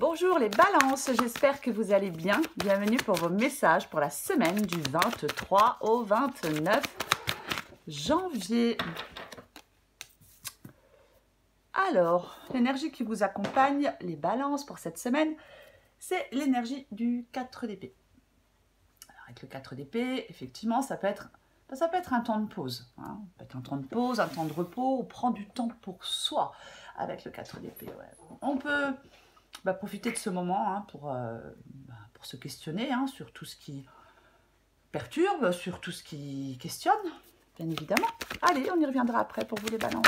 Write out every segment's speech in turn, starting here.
Bonjour les balances, j'espère que vous allez bien. Bienvenue pour vos messages pour la semaine du 23 au 29 janvier. Alors, l'énergie qui vous accompagne, les balances pour cette semaine, c'est l'énergie du 4 d'épée. Alors, avec le 4 d'épée, effectivement, ça peut être un temps de pause. Hein. Ça peut être un temps de pause, un temps de repos, on prend du temps pour soi avec le 4 d'épée. Ouais. On peut profiter de ce moment hein, pour se questionner hein, sur tout ce qui perturbe, sur tout ce qui questionne, bien évidemment. Allez, on y reviendra après pour vous les balances.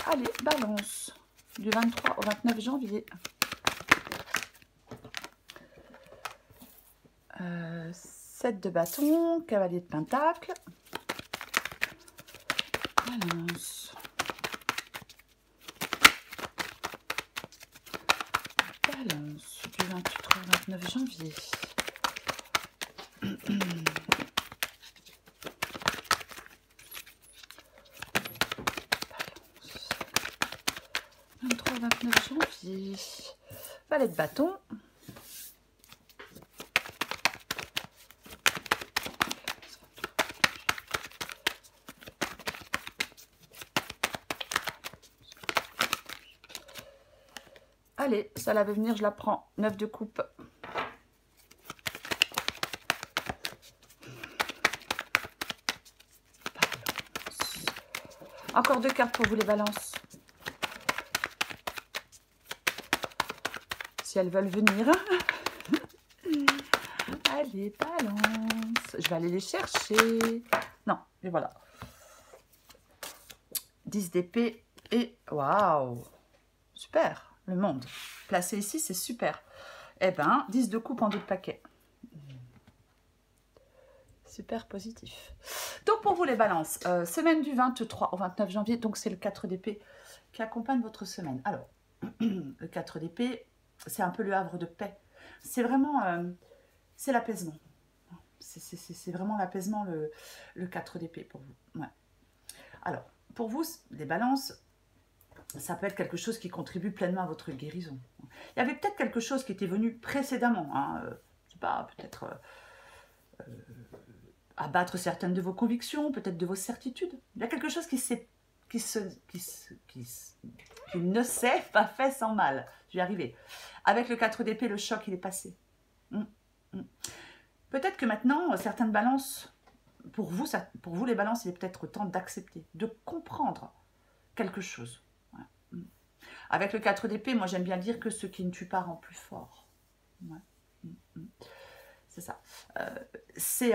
Allez, balance du 23 au 29 janvier. 7 de bâton, cavalier de pentacle. Balance. Balance du 23 au 29 janvier. Balance. 23-29 janvier. Valet de bâton. Allez, ça la veut venir, je la prends. 9 de coupe. Balance. Encore 2 cartes pour vous les balances. Si elles veulent venir. Allez, balance. Je vais aller les chercher. Non, et voilà. 10 d'épée et... Waouh! Super! Le monde. Placé ici, c'est super. Eh ben, 10 de coupe en 2 de paquet. Super positif. Donc, pour vous les balances, semaine du 23 au 29 janvier, donc c'est le 4 d'épée qui accompagne votre semaine. Alors, le 4 d'épée, c'est un peu le havre de paix. C'est vraiment, c'est l'apaisement. C'est vraiment l'apaisement, le 4 d'épée pour vous. Ouais. Alors, pour vous, les balances, ça peut être quelque chose qui contribue pleinement à votre guérison. Il y avait peut-être quelque chose qui était venu précédemment, hein, je sais pas, peut-être abattre certaines de vos convictions, peut-être de vos certitudes. Il y a quelque chose qui ne s'est pas fait sans mal. Je vais y arriver. Avec le 4 d'épée, le choc, il est passé. Peut-être que maintenant, certaines balances, pour vous les balances, il est peut-être temps d'accepter, de comprendre quelque chose. Avec le 4 d'épée, moi j'aime bien dire que ce qui ne tue pas rend plus fort. Ouais. C'est ça. C'est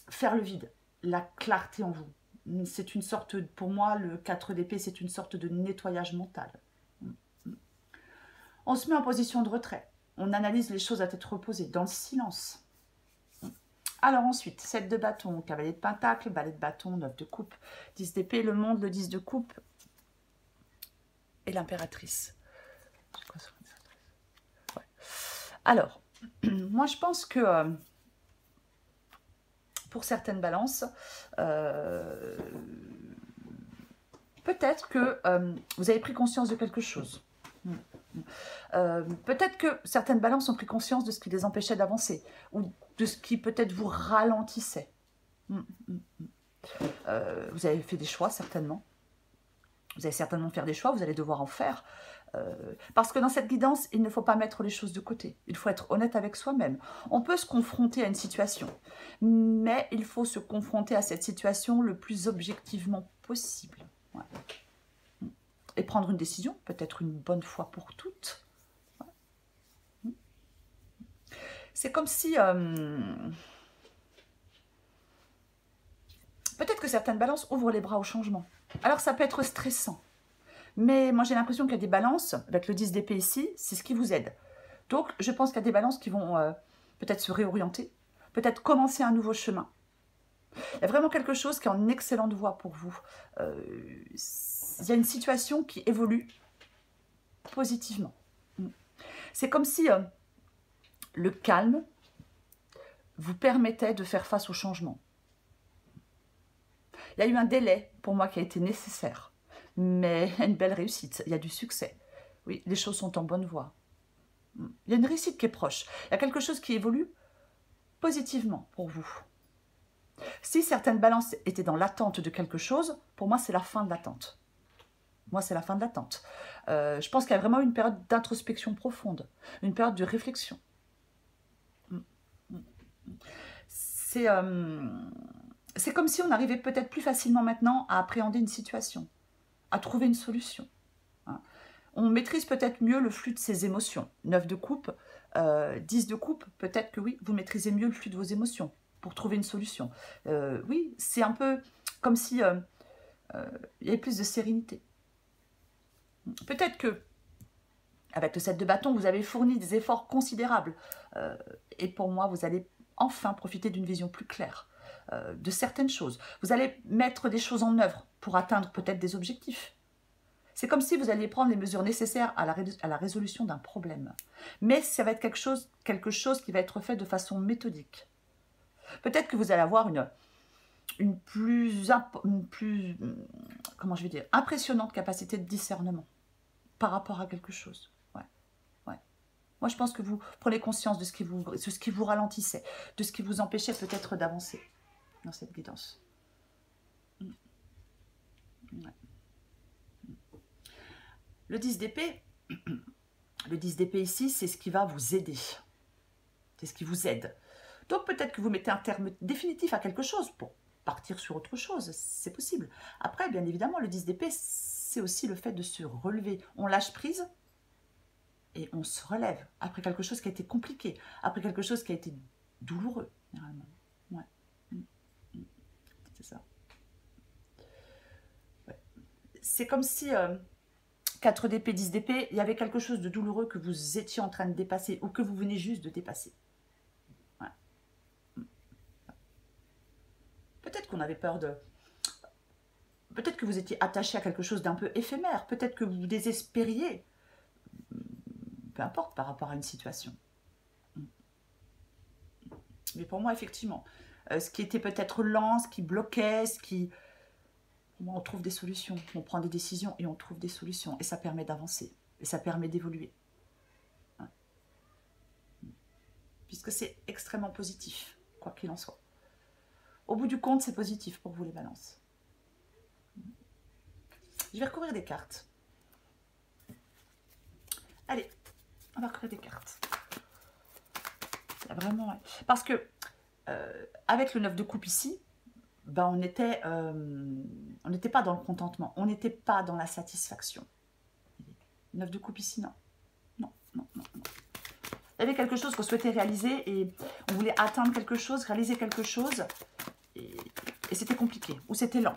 faire le vide, la clarté en vous. C'est une sorte, pour moi, le 4 d'épée, c'est une sorte de nettoyage mental. On se met en position de retrait. On analyse les choses à tête reposée, dans le silence. Alors ensuite, 7 de bâton, cavalier de pentacle, valet de bâton, 9 de coupe, 10 d'épée, le monde, le 10 de coupe et l'impératrice. Ouais. Alors, moi je pense que pour certaines balances, peut-être que vous avez pris conscience de quelque chose. Peut-être que certaines balances ont pris conscience de ce qui les empêchait d'avancer ou de ce qui peut-être vous ralentissait. Vous avez fait des choix certainement. Vous allez certainement faire des choix, vous allez devoir en faire. Parce que dans cette guidance, il ne faut pas mettre les choses de côté. Il faut être honnête avec soi-même. On peut se confronter à une situation, mais il faut se confronter à cette situation le plus objectivement possible. Ouais. Et prendre une décision, peut-être une bonne fois pour toutes. Ouais. C'est comme si... peut-être que certaines balances ouvrent les bras au changement. Alors ça peut être stressant. Mais moi, j'ai l'impression qu'il y a des balances, avec le 10 d'épée ici, c'est ce qui vous aide. Donc, je pense qu'il y a des balances qui vont peut-être se réorienter, peut-être commencer un nouveau chemin. Il y a vraiment quelque chose qui est en excellente voie pour vous. Il y a une situation qui évolue positivement. C'est comme si le calme vous permettait de faire face au changement. Il y a eu un délai, pour moi, qui a été nécessaire. Mais une belle réussite, il y a du succès. Oui, les choses sont en bonne voie. Il y a une réussite qui est proche. Il y a quelque chose qui évolue positivement pour vous. Si certaines balances étaient dans l'attente de quelque chose, pour moi, c'est la fin de l'attente. Moi, c'est la fin de l'attente. Je pense qu'il y a vraiment une période d'introspection profonde, une période de réflexion. C'est comme si on arrivait peut-être plus facilement maintenant à appréhender une situation, à trouver une solution. On maîtrise peut-être mieux le flux de ses émotions. 9 de coupe, 10 de coupe, peut-être que oui, vous maîtrisez mieux le flux de vos émotions pour trouver une solution. Oui, c'est un peu comme si il y avait plus de sérénité. Peut-être que, avec le 7 de bâton, vous avez fourni des efforts considérables. Et pour moi, vous allez enfin profiter d'une vision plus claire de certaines choses. Vous allez mettre des choses en œuvre pour atteindre peut-être des objectifs. C'est comme si vous alliez prendre les mesures nécessaires à la résolution d'un problème. Mais ça va être quelque chose qui va être fait de façon méthodique. Peut-être que vous allez avoir une plus comment je vais dire, impressionnante capacité de discernement par rapport à quelque chose. Ouais. Moi, je pense que vous prenez conscience de ce qui vous ralentissait, de ce qui vous empêchait peut-être d'avancer dans cette guidance. Ouais. Le 10 d'épée, ici, c'est ce qui va vous aider. C'est ce qui vous aide. Donc peut-être que vous mettez un terme définitif à quelque chose pour partir sur autre chose, c'est possible. Après, bien évidemment, le 10 d'épée, c'est aussi le fait de se relever. On lâche prise et on se relève après quelque chose qui a été compliqué, après quelque chose qui a été douloureux, généralement. Ouais. C'est ça. Ouais. C'est comme si 4 d'épée, 10 d'épée, il y avait quelque chose de douloureux que vous étiez en train de dépasser ou que vous venez juste de dépasser. Ouais. Peut-être qu'on avait peur de... Peut-être que vous étiez attaché à quelque chose d'un peu éphémère. Peut-être que vous désespériez. Peu importe par rapport à une situation. Mais pour moi, effectivement, ce qui était peut-être lent, ce qui bloquait, on trouve des solutions. On prend des décisions et on trouve des solutions. Et ça permet d'avancer. Et ça permet d'évoluer. Ouais. Puisque c'est extrêmement positif, quoi qu'il en soit. Au bout du compte, c'est positif pour vous, les balances. Je vais recouvrir des cartes. Allez, on va recouvrir des cartes. Vraiment, ouais. Parce que avec le 9 de coupe ici, ben on n'était pas dans le contentement, on n'était pas dans la satisfaction. 9 de coupe ici, non. Non. Il y avait quelque chose qu'on souhaitait réaliser et on voulait atteindre quelque chose, réaliser quelque chose et c'était compliqué ou c'était lent.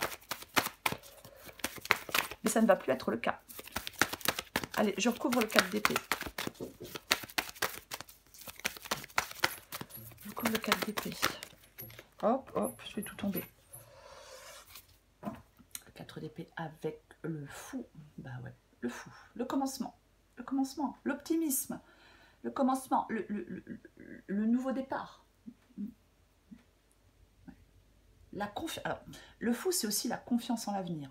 Mais ça ne va plus être le cas. Allez, je recouvre le 4 d'épée. Je recouvre le 4 d'épée. Hop, hop, je vais tout tomber. Le 4 d'épée avec le fou. Bah ouais, le fou. Le commencement, l'optimisme, le commencement, le nouveau départ. La confiance. Alors, le fou, c'est aussi la confiance en l'avenir.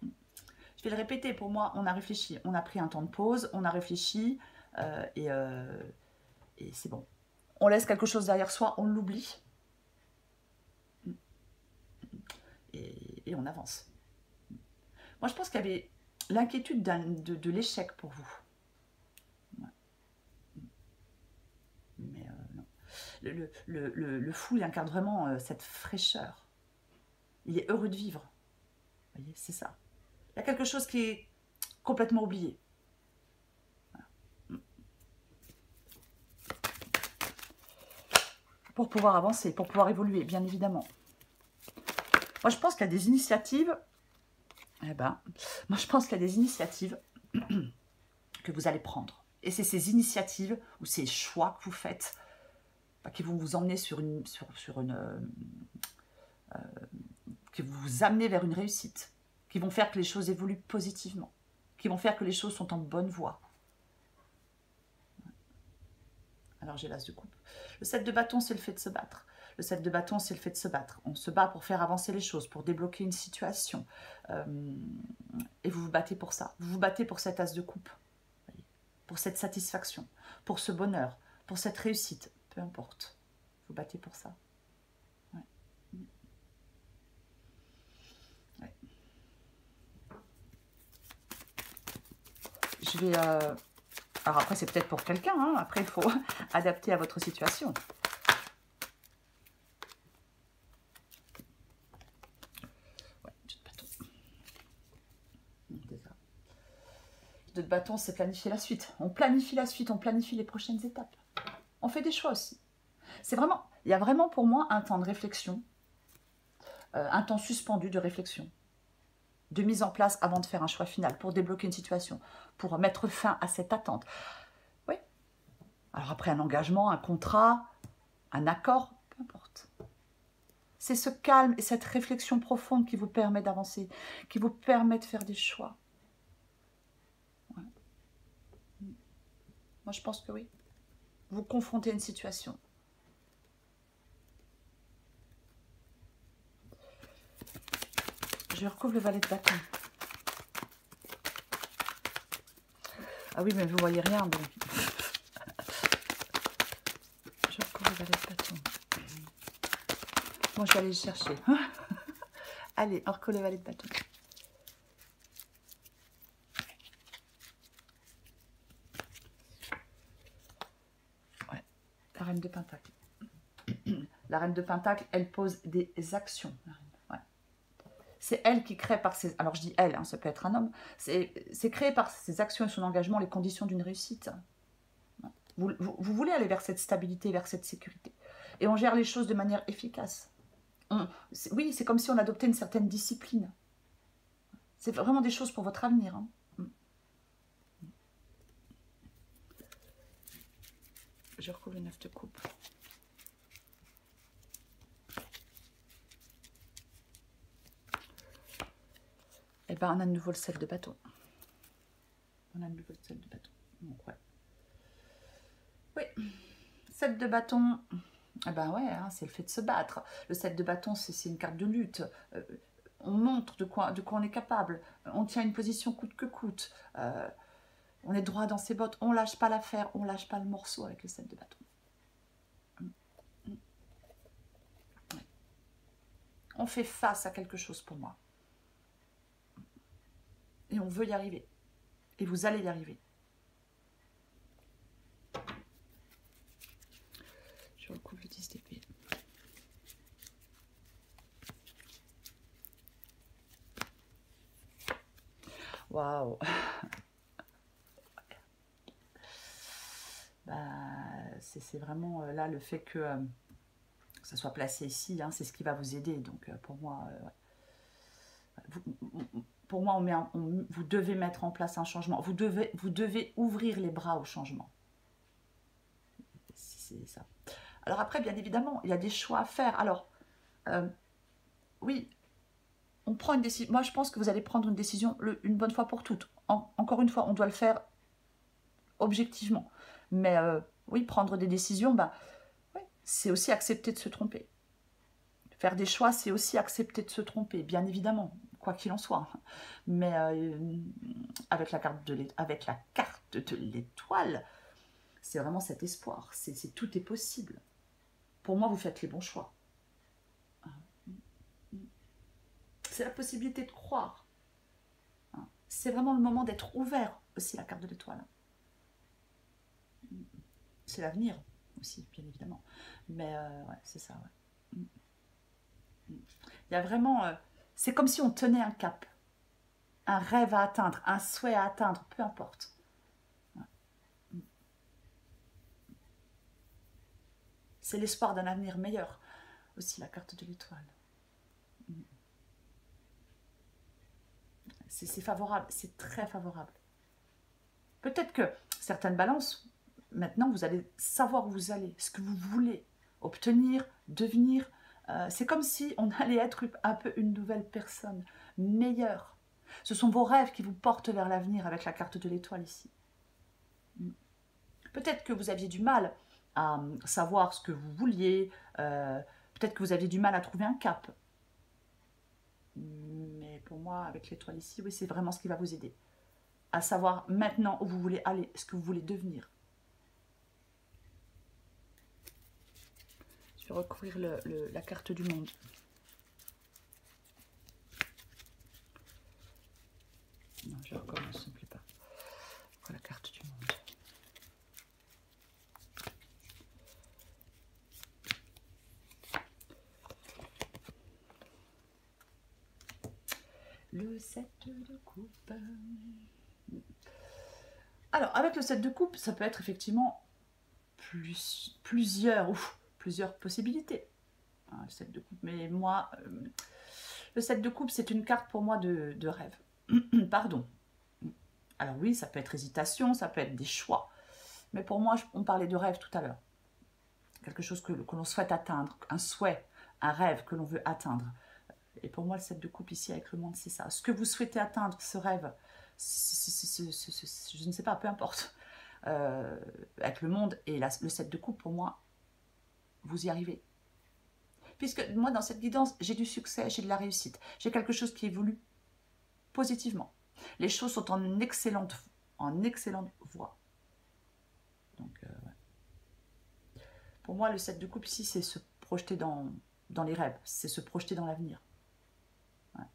Je vais le répéter, pour moi, on a réfléchi. On a pris un temps de pause, on a réfléchi et c'est bon. On laisse quelque chose derrière soi, on l'oublie. Et on avance. Moi, je pense qu'il y avait l'inquiétude de l'échec pour vous. Ouais. Mais non. Le fou, il incarne vraiment cette fraîcheur. Il est heureux de vivre. Vous voyez, c'est ça. Il y a quelque chose qui est complètement oublié. Voilà. Pour pouvoir avancer, pour pouvoir évoluer, bien évidemment. Moi, je pense qu'il y a des initiatives. Moi, je pense qu'il y a des initiatives que vous allez prendre. Et c'est ces initiatives ou ces choix que vous faites qui vont vous emmener qui vont vous amener vers une réussite, qui vont faire que les choses évoluent positivement, qui vont faire que les choses sont en bonne voie. Alors j'ai l'as de coupe. Le 7 de bâton, c'est le fait de se battre. Le 7 de bâton, c'est le fait de se battre. On se bat pour faire avancer les choses, pour débloquer une situation. Et vous vous battez pour ça. Vous vous battez pour cet as de coupe. pour cette satisfaction, pour ce bonheur, pour cette réussite, peu importe. Vous battez pour ça. Ouais. Ouais. Je vais... Alors après, c'est peut-être pour quelqu'un, hein. Après, il faut adapter à votre situation. Ouais, jeu de bâton. Jeu de bâton, c'est planifier la suite. On planifie la suite, on planifie les prochaines étapes. On fait des choix aussi. C'est vraiment... Il y a vraiment pour moi un temps de réflexion, un temps suspendu de réflexion, de mise en place avant de faire un choix final, pour débloquer une situation, pour mettre fin à cette attente. Oui. Alors après, un engagement, un contrat, un accord, peu importe. C'est ce calme et cette réflexion profonde qui vous permet d'avancer, qui vous permet de faire des choix. Ouais. Moi, je pense que oui. Vous confrontez à une situation. Je recouvre le valet de bâton. Ah oui, mais vous voyez rien, donc. Je recouvre le valet de bâton. Moi, je vais aller le chercher. Allez, on recouvre le valet de bâton. Ouais, la reine de Pentacle. La reine de Pentacle, elle pose des actions. Ouais. C'est elle qui crée par ses... Alors je dis elle, hein, ça peut être un homme. C'est créé par ses actions et son engagement les conditions d'une réussite. Vous voulez aller vers cette stabilité, vers cette sécurité. Et on gère les choses de manière efficace. Oui, c'est comme si on adoptait une certaine discipline. C'est vraiment des choses pour votre avenir. Hein. Je recouvre le 9 de coupe. Et bien, on a de nouveau le 7 de bâton. On a de nouveau le 7 de bâton. Donc, ouais. Oui. 7 de bâton. Eh ben ouais, hein, c'est le fait de se battre. Le 7 de bâton, c'est une carte de lutte. On montre de quoi on est capable. On tient une position coûte que coûte. On est droit dans ses bottes. On lâche pas l'affaire. On lâche pas le morceau avec le 7 de bâton. Ouais. On fait face à quelque chose pour moi. Et on veut y arriver. Et vous allez y arriver. Je recouvre le 10 d'épée. Waouh. Bah, c'est vraiment là le fait que ça soit placé ici, hein, c'est ce qui va vous aider. Donc pour moi, pour moi, vous devez mettre en place un changement. Vous devez ouvrir les bras au changement. C'est ça. Alors après, bien évidemment, il y a des choix à faire. Alors, oui, on prend une décision. Moi, je pense que vous allez prendre une décision une bonne fois pour toutes. Encore une fois, on doit le faire objectivement. Mais oui, prendre des décisions, bah, ouais, c'est aussi accepter de se tromper. Faire des choix, c'est aussi accepter de se tromper, bien évidemment, quoi qu'il en soit. Mais avec la carte de l'étoile, c'est vraiment cet espoir. Tout est possible. Pour moi, vous faites les bons choix. C'est la possibilité de croire. C'est vraiment le moment d'être ouvert aussi, la carte de l'étoile. C'est l'avenir aussi, bien évidemment. Mais ouais, c'est ça, ouais. Il y a vraiment... c'est comme si on tenait un cap. Un rêve à atteindre, un souhait à atteindre, peu importe. C'est l'espoir d'un avenir meilleur. Aussi, la carte de l'étoile. C'est favorable, c'est très favorable. Peut-être que certaines balances, maintenant, vous allez savoir où vous allez, ce que vous voulez obtenir, devenir. C'est comme si on allait être un peu une nouvelle personne, meilleure. Ce sont vos rêves qui vous portent vers l'avenir avec la carte de l'étoile ici. Peut-être que vous aviez du mal à savoir ce que vous vouliez, peut-être que vous aviez du mal à trouver un cap. Mais pour moi, avec l'étoile ici, oui, c'est vraiment ce qui va vous aider. à savoir maintenant où vous voulez aller, ce que vous voulez devenir. Je vais recouvrir la carte du monde. Non, je recommence, ça ne me plaît pas. Pourquoi la carte du monde? Le 7 de coupe. Alors, avec le 7 de coupe, ça peut être effectivement plusieurs possibilités. Hein, le 7 de coupe. Mais moi, le 7 de coupe, c'est une carte pour moi de rêve. Pardon. Alors oui, ça peut être hésitation, ça peut être des choix. Mais pour moi, on parlait de rêve tout à l'heure. Quelque chose que l'on souhaite atteindre, un souhait, un rêve que l'on veut atteindre. Et pour moi, le 7 de coupe ici avec le monde, c'est ça. Ce que vous souhaitez atteindre, ce rêve, je ne sais pas, peu importe. Avec le monde et le 7 de coupe, pour moi, vous y arrivez. Puisque moi, dans cette guidance, j'ai du succès, j'ai de la réussite. J'ai quelque chose qui évolue positivement. Les choses sont en excellente voie. Donc, ouais. Pour moi, le 7 de coupe ici, c'est se projeter dans les rêves. C'est se projeter dans l'avenir. Ouais.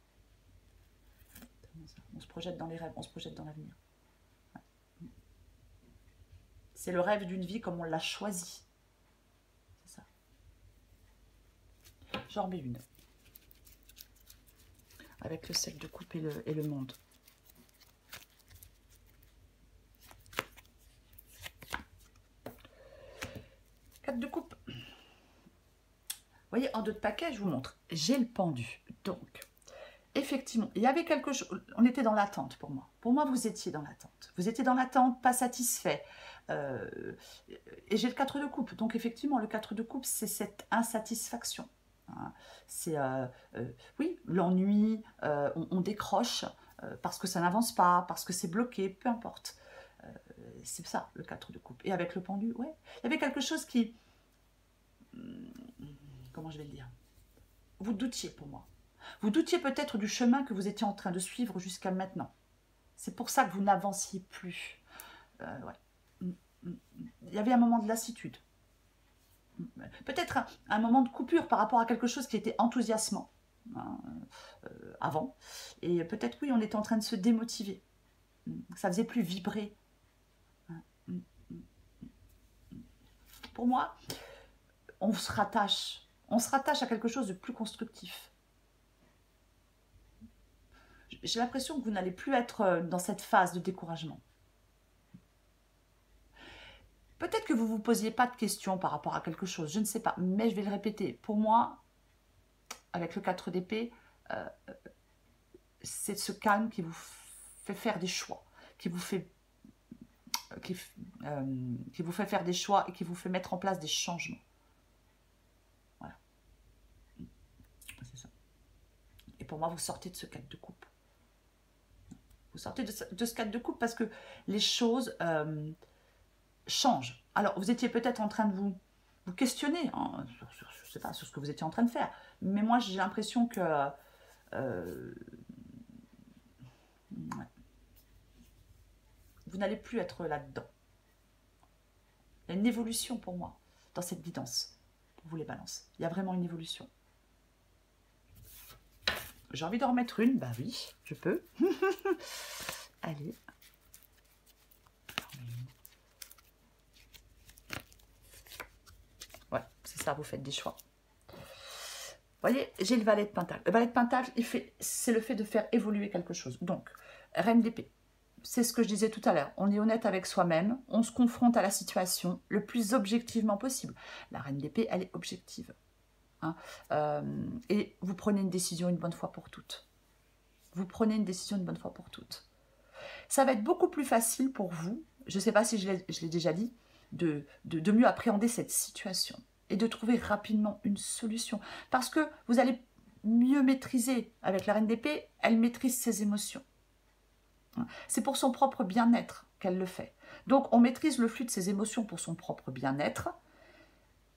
On se projette dans les rêves, on se projette dans l'avenir. Ouais. C'est le rêve d'une vie comme on l'a choisi. C'est ça. J'en remets une. Avec le 7 de coupe et le monde. De coupe. Vous voyez, en dos de paquet, je vous montre. J'ai le pendu. Donc, effectivement, il y avait quelque chose. On était dans l'attente pour moi. Pour moi, vous étiez dans l'attente. Vous étiez dans l'attente, pas satisfait. Et j'ai le 4 de coupe. Donc, effectivement, le 4 de coupe, c'est cette insatisfaction. Hein. C'est, oui, l'ennui, on décroche parce que ça n'avance pas, parce que c'est bloqué, peu importe. C'est ça, le 4 de coupe. Et avec le pendu, ouais. Il y avait quelque chose qui... Comment je vais le dire? Vous doutiez pour moi. Vous doutiez peut-être du chemin que vous étiez en train de suivre jusqu'à maintenant. C'est pour ça que vous n'avanciez plus. Ouais. Il y avait un moment de lassitude. Peut-être un moment de coupure par rapport à quelque chose qui était enthousiasmant avant. Et peut-être, oui, on était en train de se démotiver. Ça faisait plus vibrer. Pour moi, on se rattache à quelque chose de plus constructif. J'ai l'impression que vous n'allez plus être dans cette phase de découragement. Peut-être que vous ne vous posiez pas de questions par rapport à quelque chose, je ne sais pas, mais je vais le répéter. Pour moi, avec le 4 d'épée, c'est ce calme qui vous fait faire des choix, qui vous fait faire des choix et qui vous fait mettre en place des changements. Voilà. C'est ça. Et pour moi, vous sortez de ce 4 de coupe. Vous sortez de ce 4 de coupe parce que les choses changent. Alors, vous étiez peut-être en train de vous questionner, hein, je ne sais pas, sur ce que vous étiez en train de faire. Mais moi, j'ai l'impression que... ouais. Vous n'allez plus être là-dedans. Il y a une évolution pour moi dans cette guidance, pour vous les balances. Il y a vraiment une évolution. J'ai envie d'en remettre une, bah oui, je peux. Allez. Ouais, c'est ça, vous faites des choix. Vous voyez, j'ai le valet de Pentacle. Le valet de Pentacle, c'est le fait de faire évoluer quelque chose. Donc, reine d'épée. C'est ce que je disais tout à l'heure. On est honnête avec soi-même, on se confronte à la situation le plus objectivement possible. La reine d'épée, elle est objective. Hein, et vous prenez une décision une bonne fois pour toutes. Vous prenez une décision une bonne fois pour toutes. Ça va être beaucoup plus facile pour vous, je ne sais pas si je l'ai déjà dit, de mieux appréhender cette situation et de trouver rapidement une solution. Parce que vous allez mieux maîtriser, avec la reine d'épée, elle maîtrise ses émotions. C'est pour son propre bien-être qu'elle le fait. Donc on maîtrise le flux de ses émotions pour son propre bien-être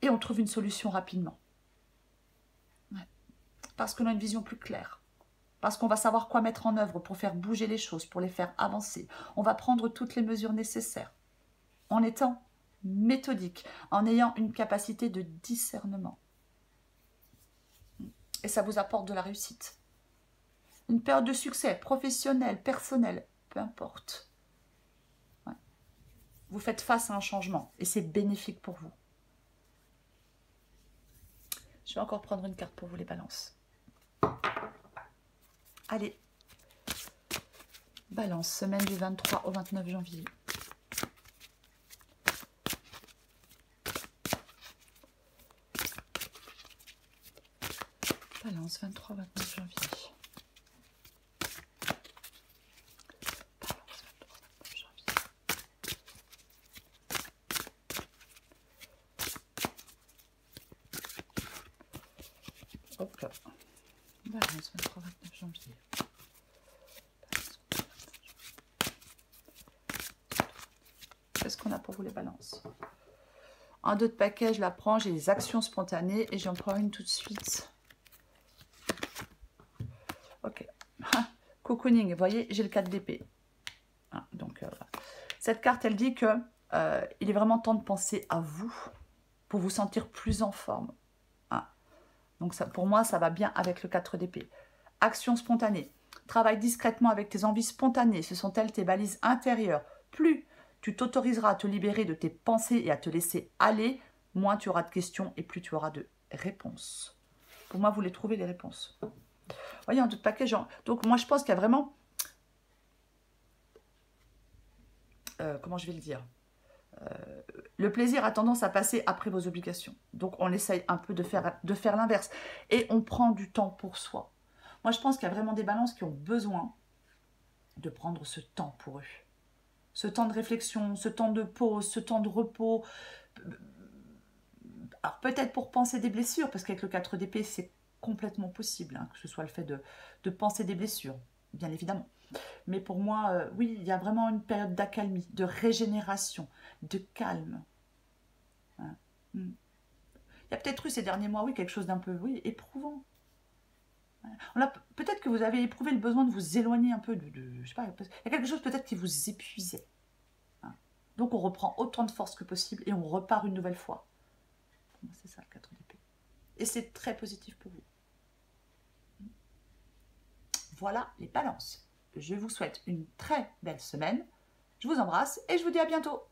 et on trouve une solution rapidement. Ouais. Parce qu'on a une vision plus claire. parce qu'on va savoir quoi mettre en œuvre pour faire bouger les choses, pour les faire avancer. On va prendre toutes les mesures nécessaires en étant méthodique, en ayant une capacité de discernement. Et ça vous apporte de la réussite. Une période de succès professionnel, personnel, peu importe. Ouais. Vous faites face à un changement et c'est bénéfique pour vous. Je vais encore prendre une carte pour vous, les balances. Allez. Balance, semaine du 23 au 29 janvier. Balance, 23-29 janvier. Balance, 23-29 janvier. Hop là. Balance, 23-29 janvier. Qu'est-ce qu'on a pour vous, les balances? Un d'autres paquets, je la prends. J'ai les actions spontanées et j'en prends une tout de suite. Ok. Cocooning, vous voyez, j'ai le 4 d'épée. Donc, cette carte, elle dit que il est vraiment temps de penser à vous pour vous sentir plus en forme. Donc, ça, pour moi, ça va bien avec le 4 d'épée. Action spontanée. Travaille discrètement avec tes envies spontanées. Ce sont elles tes balises intérieures. Plus tu t'autoriseras à te libérer de tes pensées et à te laisser aller, moins tu auras de questions et plus tu auras de réponses. Pour moi, vous les trouvez, les réponses. Vous voyez, en tout paquet, genre... Donc, moi, je pense qu'il y a vraiment... comment je vais le dire, le plaisir a tendance à passer après vos obligations. Donc, on essaye un peu de faire l'inverse. Et on prend du temps pour soi. Moi, je pense qu'il y a vraiment des balances qui ont besoin de prendre ce temps pour eux. Ce temps de réflexion, ce temps de pause, ce temps de repos. Alors, peut-être pour penser des blessures, parce qu'avec le 4 d'épée, c'est complètement possible, hein, que ce soit le fait de penser des blessures, bien évidemment. Mais pour moi, oui, il y a vraiment une période d'accalmie, de régénération, de calme. Hein. Il y a peut-être eu ces derniers mois, oui, quelque chose d'un peu, oui, éprouvant. Peut-être que vous avez éprouvé le besoin de vous éloigner un peu je sais pas, il y a quelque chose peut-être qui vous épuisait. Hein. Donc on reprend autant de force que possible et on repart une nouvelle fois. C'est ça le 4 d'épée. Et c'est très positif pour vous. Voilà les balances. Je vous souhaite une très belle semaine. Je vous embrasse et je vous dis à bientôt.